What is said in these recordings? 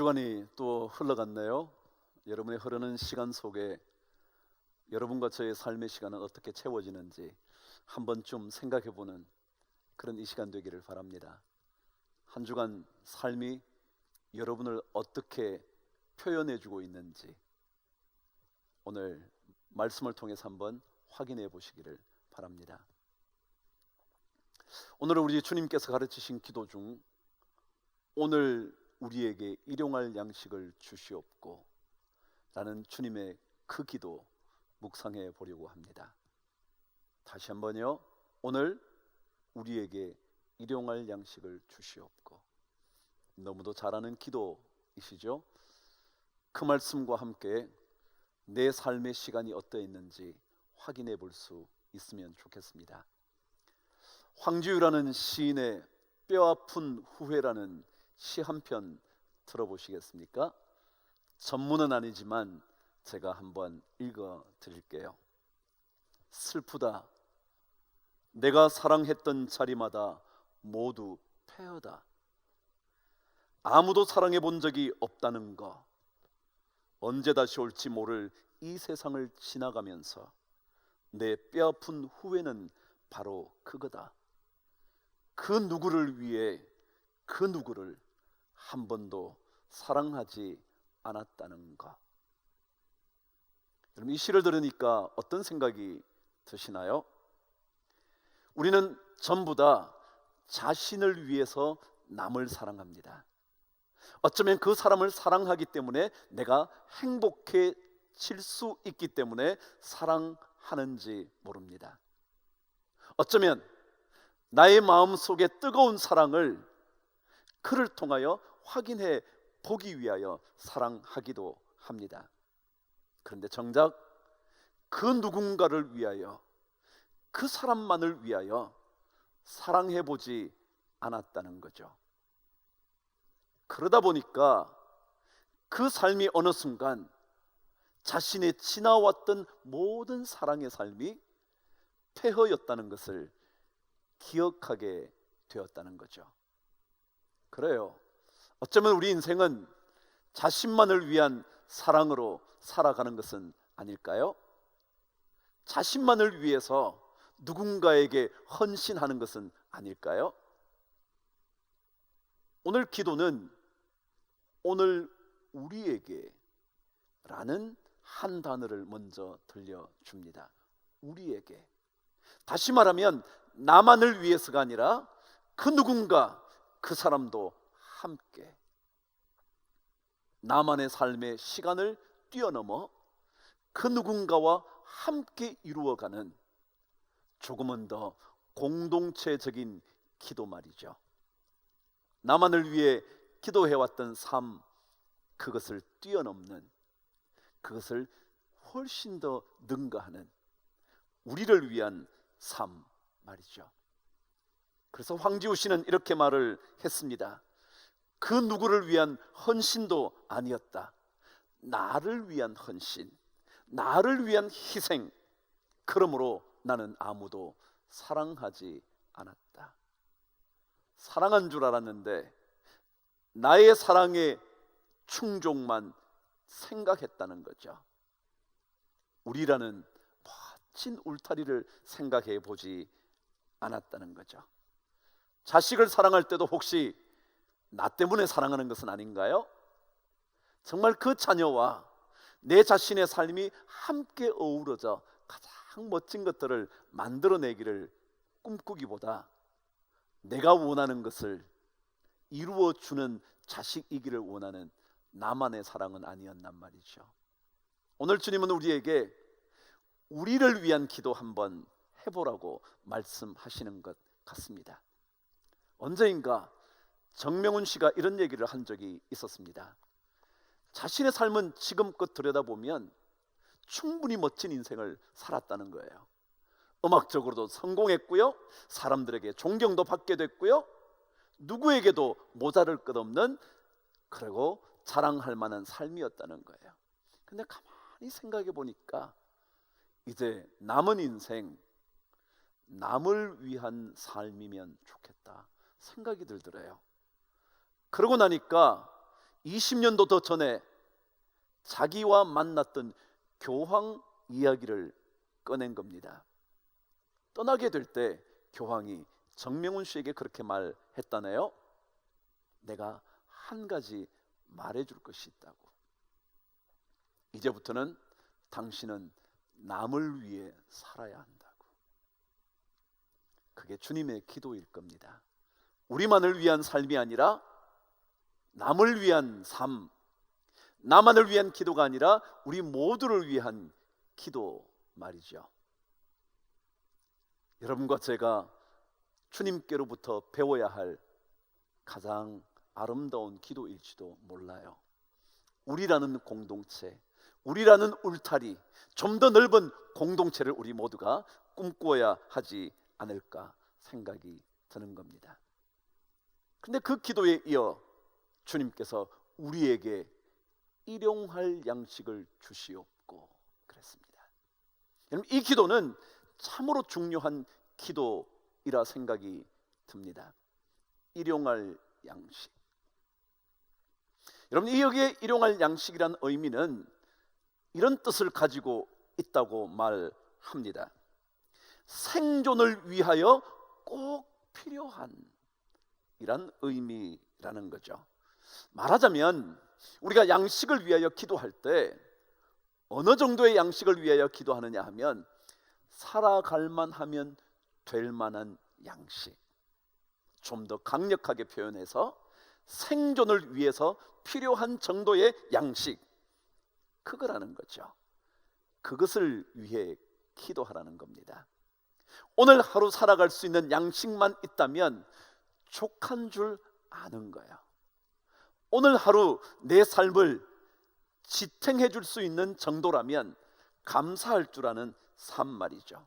주간이 또 흘러갔네요. 여러분의 흐르는 시간 속에 여러분과 저의 삶의 시간은 어떻게 채워지는지 한 번쯤 생각해보는 그런 이 시간 되기를 바랍니다. 한 주간 삶이 여러분을 어떻게 표현해주고 있는지 오늘 말씀을 통해서 한번 확인해 보시기를 바랍니다. 오늘은 우리 주님께서 가르치신 기도 중 오늘 우리에게 일용할 양식을 주시옵고 라는 주님의 그 기도 묵상해 보려고 합니다. 다시 한번요. 오늘 우리에게 일용할 양식을 주시옵고. 너무도 잘 아는 기도이시죠? 그 말씀과 함께 내 삶의 시간이 어떠했는지 확인해 볼 수 있으면 좋겠습니다. 황지유라는 시인의 뼈아픈 후회라는 시 한 편 들어보시겠습니까? 전문은 아니지만 제가 한번 읽어 드릴게요. 슬프다. 내가 사랑했던 자리마다 모두 폐허다. 아무도 사랑해 본 적이 없다는 거. 언제 다시 올지 모를 이 세상을 지나가면서 내 뼈아픈 후회는 바로 그거다. 그 누구를 위해 그 누구를 한 번도 사랑하지 않았다는 것. 여러분, 이 시를 들으니까 어떤 생각이 드시나요? 우리는 전부 다 자신을 위해서 남을 사랑합니다. 어쩌면 그 사람을 사랑하기 때문에 내가 행복해질 수 있기 때문에 사랑하는지 모릅니다. 어쩌면 나의 마음속에 뜨거운 사랑을 그를 통하여 확인해 보기 위하여 사랑하기도 합니다. 그런데 정작 그 누군가를 위하여, 그 사람만을 위하여 사랑해 보지 않았다는 거죠. 그러다 보니까 그 삶이 어느 순간 자신의 지나왔던 모든 사랑의 삶이 폐허였다는 것을 기억하게 되었다는 거죠. 그래요. 어쩌면 우리 인생은 자신만을 위한 사랑으로 살아가는 것은 아닐까요? 자신만을 위해서 누군가에게 헌신하는 것은 아닐까요? 오늘 기도는 오늘 우리에게 라는 한 단어를 먼저 들려줍니다. 우리에게. 다시 말하면 나만을 위해서가 아니라 그 누군가, 그 사람도 함께 나만의 삶의 시간을 뛰어넘어 그 누군가와 함께 이루어가는 조금은 더 공동체적인 기도 말이죠. 나만을 위해 기도해왔던 삶, 그것을 뛰어넘는, 그것을 훨씬 더 능가하는 우리를 위한 삶 말이죠. 그래서 황지우 씨는 이렇게 말을 했습니다. 그 누구를 위한 헌신도 아니었다. 나를 위한 헌신, 나를 위한 희생. 그러므로 나는 아무도 사랑하지 않았다. 사랑한 줄 알았는데 나의 사랑의 충족만 생각했다는 거죠. 우리라는 멋진 울타리를 생각해 보지 않았다는 거죠. 자식을 사랑할 때도 혹시 나 때문에 사랑하는 것은 아닌가요? 정말 그 자녀와 내 자신의 삶이 함께 어우러져 가장 멋진 것들을 만들어내기를 꿈꾸기보다 내가 원하는 것을 이루어주는 자식이기를 원하는 나만의 사랑은 아니었단 말이죠. 오늘 주님은 우리에게 우리를 위한 기도 한번 해보라고 말씀하시는 것 같습니다. 언제인가 정명훈 씨가 이런 얘기를 한 적이 있었습니다. 자신의 삶은 지금껏 들여다보면 충분히 멋진 인생을 살았다는 거예요. 음악적으로도 성공했고요, 사람들에게 존경도 받게 됐고요, 누구에게도 모자랄 것 없는, 그리고 자랑할 만한 삶이었다는 거예요. 근데 가만히 생각해 보니까 이제 남은 인생, 남을 위한 삶이면 좋겠다 생각이 들더래요. 그러고 나니까 20년도 더 전에 자기와 만났던 교황 이야기를 꺼낸 겁니다. 떠나게 될 때 교황이 정명훈 씨에게 그렇게 말했다네요. 내가 한 가지 말해줄 것이 있다고. 이제부터는 당신은 남을 위해 살아야 한다고. 그게 주님의 기도일 겁니다. 우리만을 위한 삶이 아니라 남을 위한 삶, 나만을 위한 기도가 아니라 우리 모두를 위한 기도 말이죠. 여러분과 제가 주님께로부터 배워야 할 가장 아름다운 기도일지도 몰라요. 우리라는 공동체, 우리라는 울타리, 좀 더 넓은 공동체를 우리 모두가 꿈꾸어야 하지 않을까 생각이 드는 겁니다. 근데 그 기도에 이어 주님께서 우리에게 일용할 양식을 주시옵고 그랬습니다. 여러분, 이 기도는 참으로 중요한 기도이라 생각이 듭니다. 일용할 양식. 여러분, 여기에 일용할 양식이란 의미는 이런 뜻을 가지고 있다고 말합니다. 생존을 위하여 꼭 필요한 이란 의미라는 거죠. 말하자면 우리가 양식을 위하여 기도할 때 어느 정도의 양식을 위하여 기도하느냐 하면 살아갈 만하면 될 만한 양식, 좀 더 강력하게 표현해서 생존을 위해서 필요한 정도의 양식, 그거라는 거죠. 그것을 위해 기도하라는 겁니다. 오늘 하루 살아갈 수 있는 양식만 있다면 족한 줄 아는 거예요. 오늘 하루 내 삶을 지탱해 줄 수 있는 정도라면 감사할 줄 아는 삶 말이죠.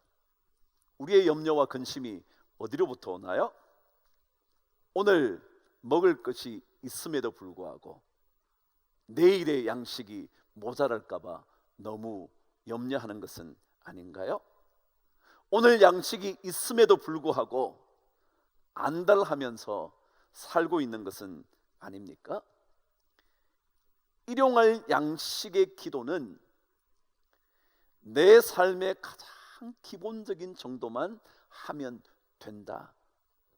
우리의 염려와 근심이 어디로부터 오나요? 오늘 먹을 것이 있음에도 불구하고 내일의 양식이 모자랄까 봐 너무 염려하는 것은 아닌가요? 오늘 양식이 있음에도 불구하고 안달하면서 살고 있는 것은 아닙니까? 일용할 양식의 기도는 내 삶의 가장 기본적인 정도만 하면 된다,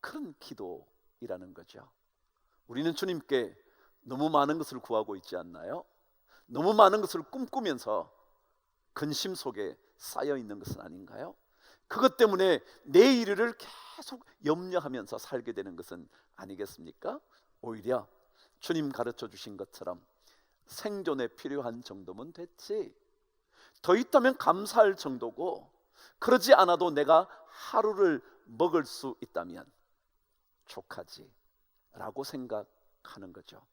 그런 기도이라는 거죠. 우리는 주님께 너무 많은 것을 구하고 있지 않나요? 너무 많은 것을 꿈꾸면서 근심 속에 쌓여 있는 것은 아닌가요? 그것 때문에 내일을 계속 염려하면서 살게 되는 것은 아니겠습니까? 오히려 주님 가르쳐 주신 것처럼 생존에 필요한 정도면 됐지, 더 있다면 감사할 정도고, 그러지 않아도 내가 하루를 먹을 수 있다면 족하지 라고 생각하는 거죠.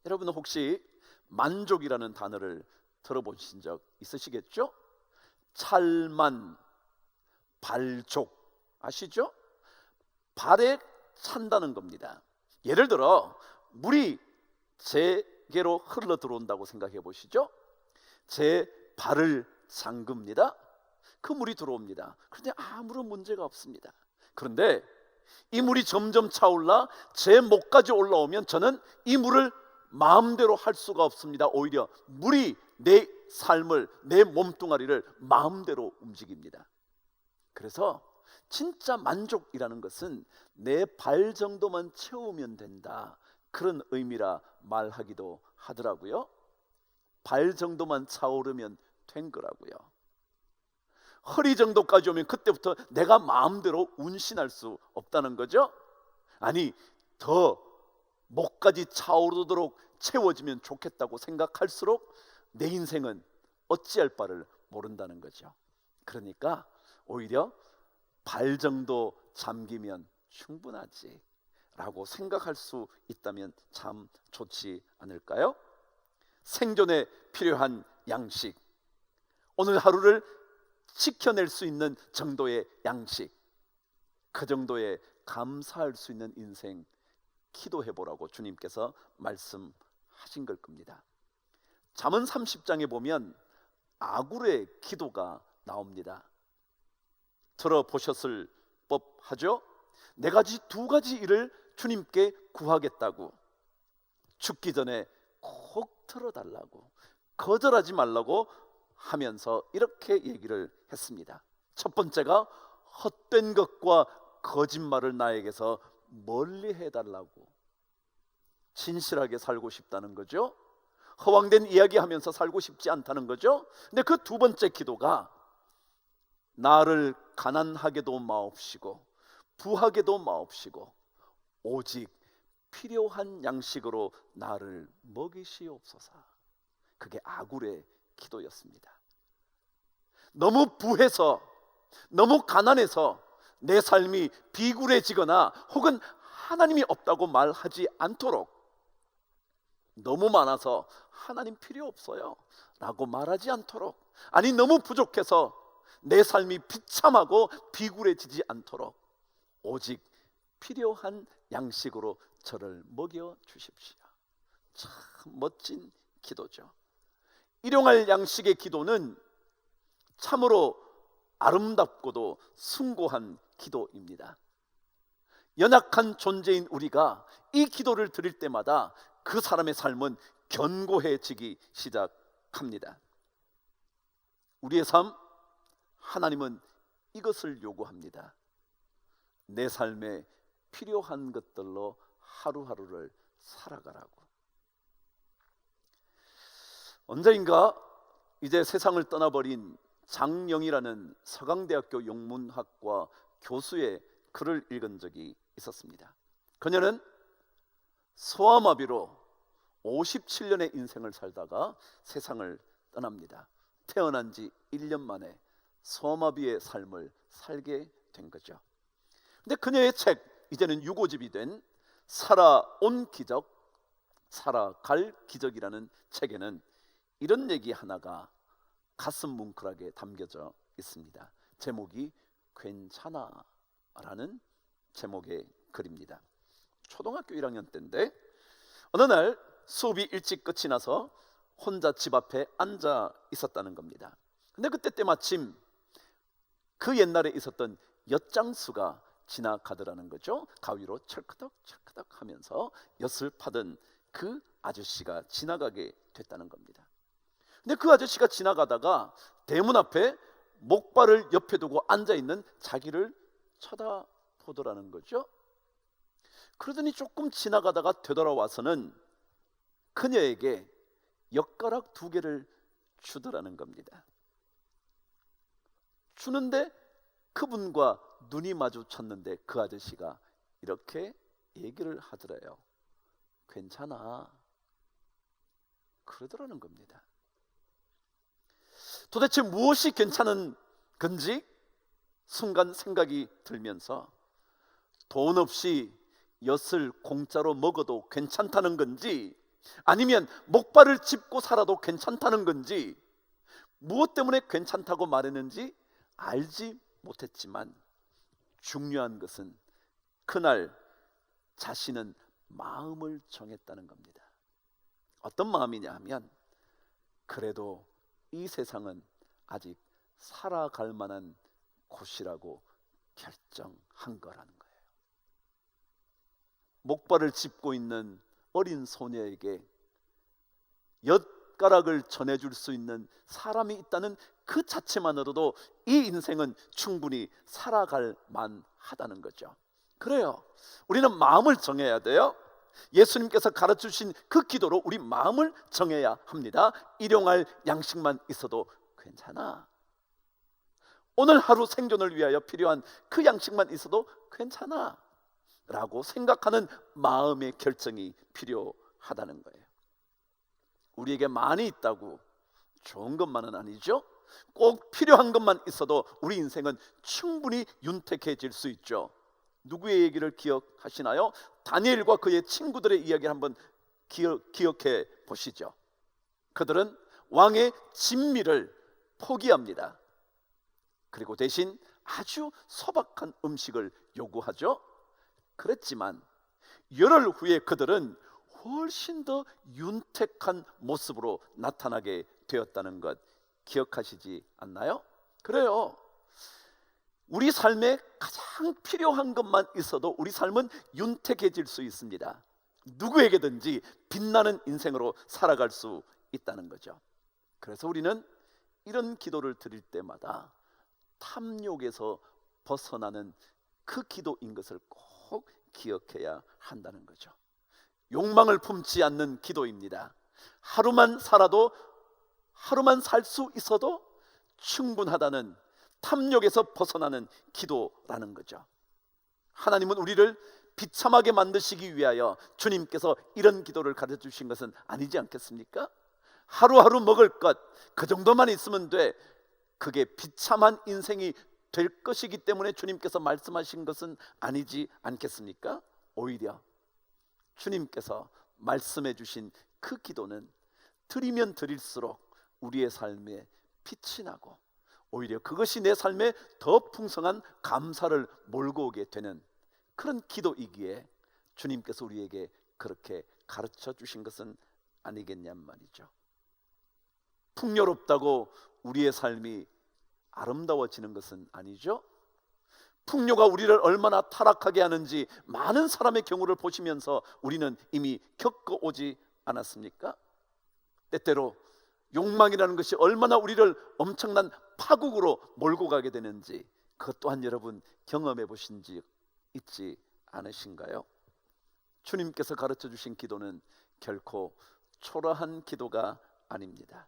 여러분, 혹시 만족이라는 단어를 들어보신 적 있으시겠죠? 찰만, 발족, 아시죠? 발에 찬다는 겁니다. 예를 들어 물이 제게로 흘러 들어온다고 생각해 보시죠. 제 발을 잠깁니다. 그 물이 들어옵니다. 그런데 아무런 문제가 없습니다. 그런데 이 물이 점점 차올라 제 목까지 올라오면 저는 이 물을 마음대로 할 수가 없습니다. 오히려 물이 내 삶을, 내 몸뚱아리를 마음대로 움직입니다. 그래서 진짜 만족이라는 것은 내 발 정도만 채우면 된다, 그런 의미라 말하기도 하더라고요. 발 정도만 차오르면 된 거라고요. 허리 정도까지 오면 그때부터 내가 마음대로 운신할 수 없다는 거죠. 아니, 더 목까지 차오르도록 채워지면 좋겠다고 생각할수록 내 인생은 어찌할 바를 모른다는 거죠. 그러니까 오히려 발 정도 잠기면 충분하지 라고 생각할 수 있다면 참 좋지 않을까요? 생존에 필요한 양식, 오늘 하루를 지켜낼 수 있는 정도의 양식, 그 정도에 감사할 수 있는 인생 기도해보라고 주님께서 말씀하신 걸 겁니다. 잠언 30장에 보면 아굴의 기도가 나옵니다. 들어보셨을 법하죠? 네 가지, 두 가지 일을 주님께 구하겠다고, 죽기 전에 꼭 들어달라고, 거절하지 말라고 하면서 이렇게 얘기를 했습니다. 첫 번째가 헛된 것과 거짓말을 나에게서 멀리 해달라고, 진실하게 살고 싶다는 거죠. 허황된 이야기하면서 살고 싶지 않다는 거죠. 근데 그 두 번째 기도가 나를 가난하게도 마옵시고 부하게도 마옵시고 오직 필요한 양식으로 나를 먹이시옵소서. 그게 아굴의 기도였습니다. 너무 부해서, 너무 가난해서 내 삶이 비굴해지거나 혹은 하나님이 없다고 말하지 않도록, 너무 많아서 하나님 필요 없어요 라고 말하지 않도록, 아니 너무 부족해서 내 삶이 비참하고 비굴해지지 않도록 오직 필요한 양식으로 저를 먹여 주십시오. 참 멋진 기도죠. 일용할 양식의 기도는 참으로 아름답고도 숭고한 기도입니다. 연약한 존재인 우리가 이 기도를 드릴 때마다 그 사람의 삶은 견고해지기 시작합니다. 우리의 삶, 하나님은 이것을 요구합니다. 내 삶에 필요한 것들로 하루하루를 살아가라고. 언제인가 이제 세상을 떠나버린 장영이라는 서강대학교 영문학과 교수의 글을 읽은 적이 있었습니다. 그녀는 소아마비로 57년의 인생을 살다가 세상을 떠납니다. 태어난 지 1년 만에 소아마비의 삶을 살게 된 거죠. 근데 그녀의 책, 이제는 유고집이 된 살아온 기적, 살아갈 기적이라는 책에는 이런 얘기 하나가 가슴 뭉클하게 담겨져 있습니다. 제목이 괜찮아 라는 제목의 글입니다. 초등학교 1학년 때인데 어느 날 수업이 일찍 끝이 나서 혼자 집 앞에 앉아 있었다는 겁니다. 근데 그때 때마침 그 옛날에 있었던 엿장수가 지나가더라는 거죠. 가위로 철크덕 철크덕 하면서 엿을 파던 그 아저씨가 지나가게 됐다는 겁니다. 근데 그 아저씨가 지나가다가 대문 앞에 목발을 옆에 두고 앉아있는 자기를 쳐다보더라는 거죠. 그러더니 조금 지나가다가 되돌아와서는 그녀에게 엿가락 2개를 주더라는 겁니다. 주는데 그분과 눈이 마주쳤는데 그 아저씨가 이렇게 얘기를 하더래요. 괜찮아 그러더라는 겁니다. 도대체 무엇이 괜찮은 건지 순간 생각이 들면서 돈 없이 엿을 공짜로 먹어도 괜찮다는 건지, 아니면 목발을 짚고 살아도 괜찮다는 건지, 무엇 때문에 괜찮다고 말했는지 알지 못했지만 중요한 것은 그날 자신은 마음을 정했다는 겁니다. 어떤 마음이냐 하면, 그래도 이 세상은 아직 살아갈 만한 곳이라고 결정한 거라는 거예요. 목발을 짚고 있는 어린 소녀에게 엿가락을 전해줄 수 있는 사람이 있다는 그 자체만으로도 이 인생은 충분히 살아갈 만하다는 거죠. 그래요, 우리는 마음을 정해야 돼요. 예수님께서 가르쳐주신 그 기도로 우리 마음을 정해야 합니다. 일용할 양식만 있어도 괜찮아, 오늘 하루 생존을 위하여 필요한 그 양식만 있어도 괜찮아 라고 생각하는 마음의 결정이 필요하다는 거예요. 우리에게 많이 있다고 좋은 것만은 아니죠. 꼭 필요한 것만 있어도 우리 인생은 충분히 윤택해질 수 있죠. 누구의 얘기를 기억하시나요? 다니엘과 그의 친구들의 이야기를 한번 기억해 보시죠. 그들은 왕의 진미를 포기합니다. 그리고 대신 아주 소박한 음식을 요구하죠. 그랬지만 열흘 후에 그들은 훨씬 더 윤택한 모습으로 나타나게 되었다는 것 기억하시지 않나요? 그래요, 우리 삶에 가장 필요한 것만 있어도 우리 삶은 윤택해질 수 있습니다. 누구에게든지 빛나는 인생으로 살아갈 수 있다는 거죠. 그래서 우리는 이런 기도를 드릴 때마다 탐욕에서 벗어나는 그 기도인 것을 꼭 기억해야 한다는 거죠. 욕망을 품지 않는 기도입니다. 하루만 살아도, 하루만 살 수 있어도 충분하다는 탐욕에서 벗어나는 기도라는 거죠. 하나님은 우리를 비참하게 만드시기 위하여 주님께서 이런 기도를 가르쳐 주신 것은 아니지 않겠습니까? 하루하루 먹을 것, 그 정도만 있으면 돼. 그게 비참한 인생이 될 것이기 때문에 주님께서 말씀하신 것은 아니지 않겠습니까? 오히려 주님께서 말씀해 주신 그 기도는 드리면 드릴수록 우리의 삶에 빛이 나고, 오히려 그것이 내 삶에 더 풍성한 감사를 몰고 오게 되는 그런 기도이기에 주님께서 우리에게 그렇게 가르쳐 주신 것은 아니겠냔 말이죠. 풍요롭다고 우리의 삶이 아름다워지는 것은 아니죠. 풍요가 우리를 얼마나 타락하게 하는지 많은 사람의 경우를 보시면서 우리는 이미 겪어오지 않았습니까? 때때로 욕망이라는 것이 얼마나 우리를 엄청난 파국으로 몰고 가게 되는지 그것 또한 여러분 경험해 보신 적 있지 않으신가요? 주님께서 가르쳐 주신 기도는 결코 초라한 기도가 아닙니다.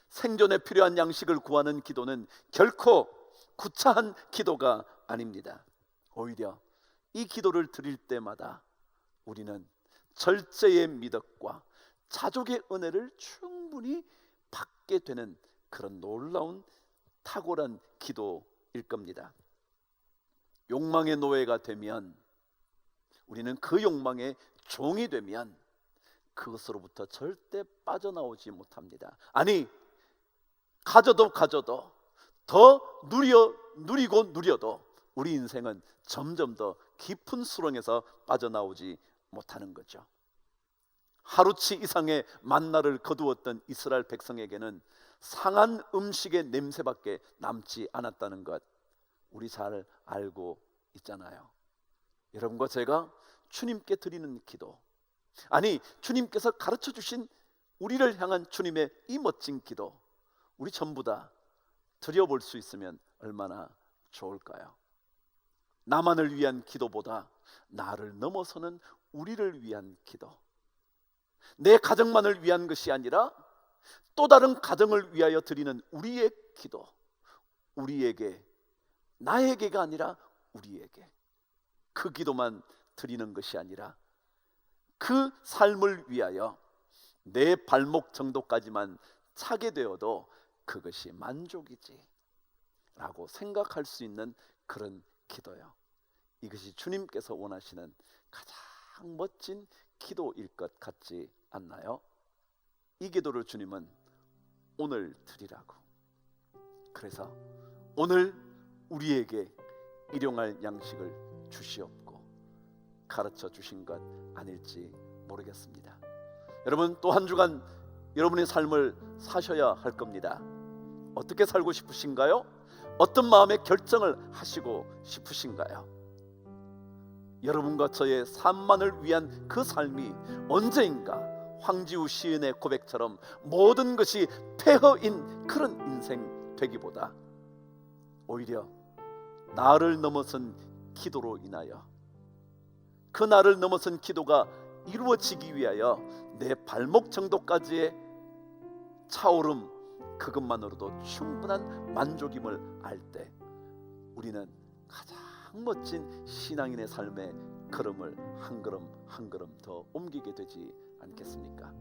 생존에 필요한 양식을 구하는 기도는 결코 구차한 기도가 아닙니다. 오히려 이 기도를 드릴 때마다 우리는 절제의 미덕과 자족의 은혜를 충분히 받게 되는 그런 놀라운 탁월한 기도일 겁니다. 욕망의 노예가 되면, 우리는 그 욕망의 종이 되면 그것으로부터 절대 빠져나오지 못합니다. 아니, 가져도 더 누리고 누려도 우리 인생은 점점 더 깊은 수렁에서 빠져나오지 못하는 거죠. 하루치 이상의 만나를 거두었던 이스라엘 백성에게는 상한 음식의 냄새밖에 남지 않았다는 것 우리 잘 알고 있잖아요. 여러분과 제가 주님께 드리는 기도, 아니 주님께서 가르쳐 주신 우리를 향한 주님의 이 멋진 기도, 우리 전부 다 드려볼 수 있으면 얼마나 좋을까요? 나만을 위한 기도보다 나를 넘어서는 우리를 위한 기도, 내 가정만을 위한 것이 아니라 또 다른 가정을 위하여 드리는 우리의 기도, 우리에게, 나에게가 아니라 우리에게, 그 기도만 드리는 것이 아니라 그 삶을 위하여 내 발목 정도까지만 차게 되어도 그것이 만족이지 라고 생각할 수 있는 그런 기도요. 이것이 주님께서 원하시는 가장 멋진 기도일 것 같지 않나요? 이 기도를 주님은 오늘 드리라고, 그래서 오늘 우리에게 일용할 양식을 주시옵고 가르쳐 주신 것 아닐지 모르겠습니다. 여러분, 또 한 주간 여러분의 삶을 사셔야 할 겁니다. 어떻게 살고 싶으신가요? 어떤 마음의 결정을 하시고 싶으신가요? 여러분과 저의 삶만을 위한 그 삶이 언제인가 황지우 시인의 고백처럼 모든 것이 폐허인 그런 인생 되기보다 오히려 나를 넘어선 기도로 인하여, 그 나를 넘어선 기도가 이루어지기 위하여 내 발목 정도까지의 차오름, 그것만으로도 충분한 만족임을 알 때 우리는 가장 멋진 신앙인의 삶의 걸음을 한 걸음 한 걸음 더 옮기게 되지 않겠습니까?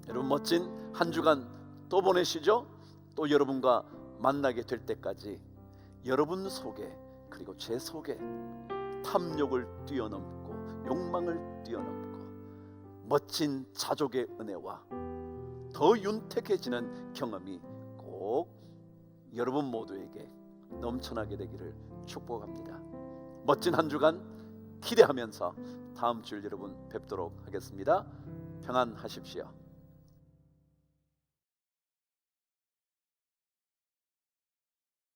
여러분, 멋진 한 주간 또 보내시죠? 또 여러분과 만나게 될 때까지 여러분 속에, 그리고 제 속에 탐욕을 뛰어넘고 욕망을 뛰어넘고 멋진 자족의 은혜와 더 윤택해지는 경험이 꼭 여러분 모두에게 넘쳐나게 되기를 축복합니다. 멋진 한 주간 기대하면서 다음 주일 여러분 뵙도록 하겠습니다. 평안하십시오.